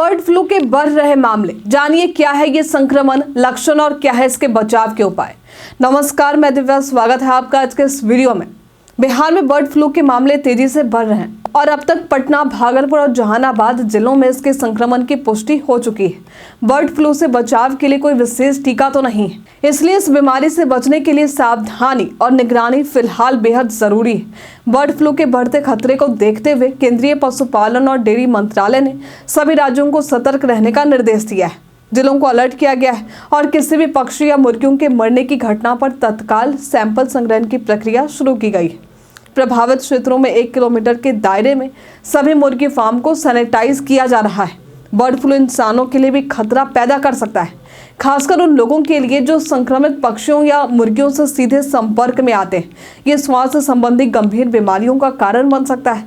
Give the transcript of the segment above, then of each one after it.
Bird flu के बढ़ रहे मामले, जानिए क्या है ये संक्रमण, लक्षण और क्या है इसके बचाव के उपाय। नमस्कार, मैं दिव्या, स्वागत है आपका आज के इस वीडियो में। बिहार में बर्ड फ्लू के मामले तेजी से बढ़ रहे हैं और अब तक पटना, भागलपुर और जहानाबाद जिलों में इसके संक्रमण की पुष्टि हो चुकी है। बर्ड फ्लू से बचाव के लिए कोई विशेष टीका तो नहीं है, इसलिए इस बीमारी से बचने के लिए सावधानी और निगरानी फिलहाल बेहद जरूरी है। बर्ड फ्लू के बढ़ते खतरे को देखते हुए केंद्रीय पशुपालन और डेयरी मंत्रालय ने सभी राज्यों को सतर्क रहने का निर्देश दिया है। जिलों को अलर्ट किया गया है और किसी भी पक्षी या मुर्गियों के मरने की घटना पर तत्काल सैंपल संग्रहण की प्रक्रिया शुरू की गई है। प्रभावित क्षेत्रों में 1 किलोमीटर के दायरे में सभी मुर्गी फार्म को सैनिटाइज किया जा रहा है। बर्ड फ्लू इंसानों के लिए भी खतरा पैदा कर सकता है, खासकर उन लोगों के लिए जो संक्रमित पक्षियों या मुर्गियों से सीधे संपर्क में आते हैं। ये स्वास्थ्य संबंधी गंभीर बीमारियों का कारण बन सकता है।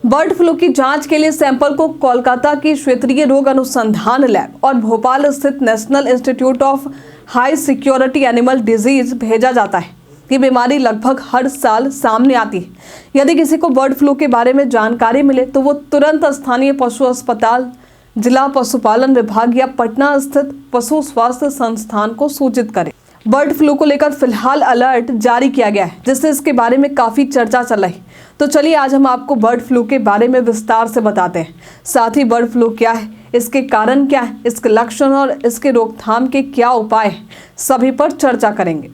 बर्ड फ्लू की जांच के लिए सैंपल को कोलकाता की क्षेत्रीय रोग अनुसंधान लैब और भोपाल स्थित national institute of high security animal disease भेजा जाता है। ये बीमारी लगभग हर साल सामने आती है। यदि किसी को बर्ड फ्लू के बारे में जानकारी मिले तो वो तुरंत स्थानीय पशु अस्पताल, जिला पशुपालन विभाग या पटना स्थित पशु स्वास्थ्य संस्थान को सूचित करे। बर्ड फ्लू को लेकर फिलहाल अलर्ट जारी किया गया है, जिससे इसके बारे में काफी चर्चा चल रही। तो चलिए आज हम आपको बर्ड फ्लू के बारे में विस्तार से बताते हैं। साथ ही बर्ड फ्लू क्या है, इसके कारण क्या है, इसके लक्षण और इसके रोकथाम के क्या उपाय हैं, सभी पर चर्चा करेंगे।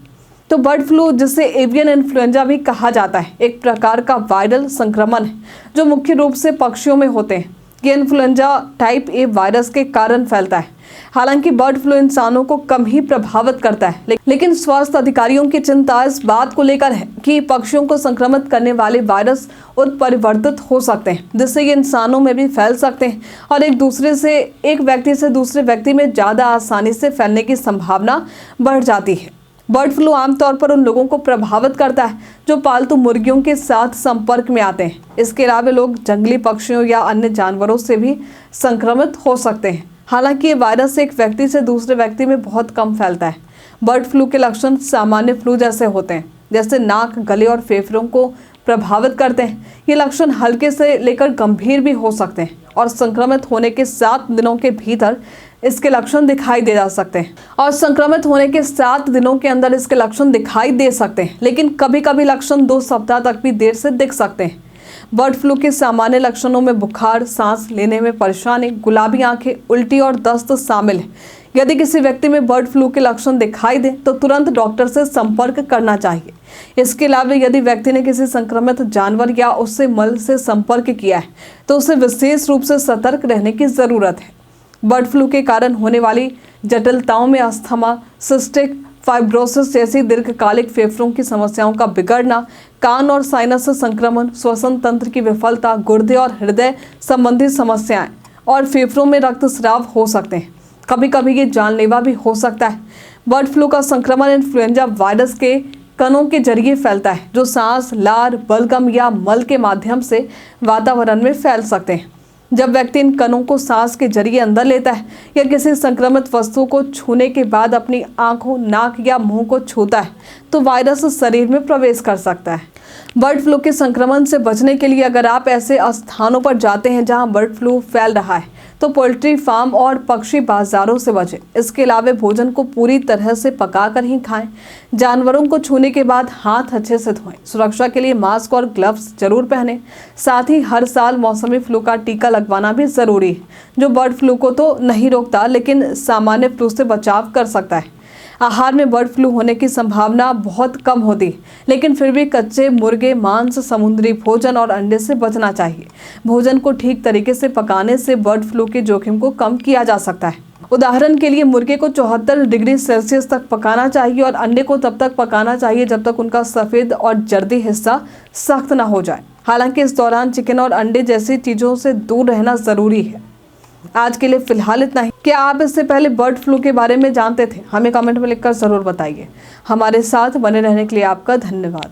तो बर्ड फ्लू, जिसे एवियन इन्फ्लुएंजा भी कहा जाता है, एक प्रकार का वायरल संक्रमण है जो मुख्य रूप से पक्षियों में होते हैं। ये इन्फ्लुएंजा टाइप ए वायरस के कारण फैलता है। हालांकि बर्ड फ्लू इंसानों को कम ही प्रभावित करता है, लेकिन स्वास्थ्य अधिकारियों की चिंता इस बात को लेकर है कि पक्षियों को संक्रमित करने वाले वायरस उत्परिवर्तित हो सकते हैं, जिससे ये इंसानों में भी फैल सकते हैं और एक व्यक्ति से दूसरे व्यक्ति में ज्यादा आसानी से फैलने की संभावना बढ़ जाती है। बर्ड फ्लू आमतौर पर उन लोगों को प्रभावित करता है जो पालतू मुर्गियों के साथ संपर्क में आते हैं। इसके अलावा लोग जंगली पक्षियों या अन्य जानवरों से भी संक्रमित हो सकते हैं। हालांकि ये वायरस एक व्यक्ति से दूसरे व्यक्ति में बहुत कम फैलता है। बर्ड फ्लू के लक्षण सामान्य फ्लू जैसे होते हैं, जैसे नाक, गले और फेफड़ों को प्रभावित करते हैं। ये लक्षण हल्के से लेकर गंभीर भी हो सकते हैं और संक्रमित होने के 7 दिनों के भीतर इसके लक्षण दिखाई दे जा सकते हैं लेकिन कभी कभी लक्षण 2 सप्ताह तक भी देर से दिख सकते हैं। बर्ड फ्लू के सामान्य लक्षणों में बुखार, सांस लेने में परेशानी, गुलाबी आंखें, उल्टी और दस्त शामिल है। यदि किसी व्यक्ति में बर्ड फ्लू के लक्षण दिखाई दे तो तुरंत डॉक्टर से संपर्क करना चाहिए। इसके अलावा यदि व्यक्ति ने किसी संक्रमित जानवर या उससे मल से संपर्क किया है तो उसे विशेष रूप से सतर्क रहने की जरूरत है। बर्ड फ्लू के कारण होने वाली जटिलताओं में अस्थमा, सिस्टिक फाइब्रोसिस जैसी दीर्घकालिक फेफड़ों की समस्याओं का बिगड़ना, कान और साइनस संक्रमण, श्वसन तंत्र की विफलता, गुर्दे और हृदय संबंधी समस्याएं और फेफड़ों में रक्तस्राव हो सकते हैं। कभी कभी ये जानलेवा भी हो सकता है। बर्ड फ्लू का संक्रमण इन्फ्लुएंजा वायरस के कणों के जरिए फैलता है, जो सांस, लार, बलगम या मल के माध्यम से वातावरण में फैल सकते हैं। जब व्यक्ति इन कणों को सांस के जरिए अंदर लेता है या किसी संक्रमित वस्तु को छूने के बाद अपनी आंखों, नाक या मुंह को छूता है तो वायरस शरीर में प्रवेश कर सकता है। बर्ड फ्लू के संक्रमण से बचने के लिए अगर आप ऐसे स्थानों पर जाते हैं जहां बर्ड फ्लू फैल रहा है तो पोल्ट्री फार्म और पक्षी बाजारों से बचें। इसके अलावा भोजन को पूरी तरह से पकाकर ही खाएं। जानवरों को छूने के बाद हाथ अच्छे से धोएं। सुरक्षा के लिए मास्क और ग्लव्स जरूर पहनें। साथ ही हर साल मौसमी फ्लू का टीका लगवाना भी जरूरी है, जो बर्ड फ्लू को तो नहीं रोकता लेकिन सामान्य फ्लू से बचाव कर सकता है। आहार में बर्ड फ्लू होने की संभावना बहुत कम होती है, लेकिन फिर भी कच्चे मुर्गे, मांस, समुद्री भोजन और अंडे से बचना चाहिए। भोजन को ठीक तरीके से पकाने से बर्ड फ्लू के जोखिम को कम किया जा सकता है। उदाहरण के लिए मुर्गे को 74 डिग्री सेल्सियस तक पकाना चाहिए और अंडे को तब तक पकाना चाहिए जब तक उनका सफेद और जर्दी हिस्सा सख्त ना हो जाए। हालांकि इस दौरान चिकन और अंडे जैसी चीजों से दूर रहना जरूरी है। आज के लिए फिलहाल इतना ही। क्या आप इससे पहले बर्ड फ्लू के बारे में जानते थे? हमें कमेंट में लिखकर जरूर बताइए। हमारे साथ बने रहने के लिए आपका धन्यवाद।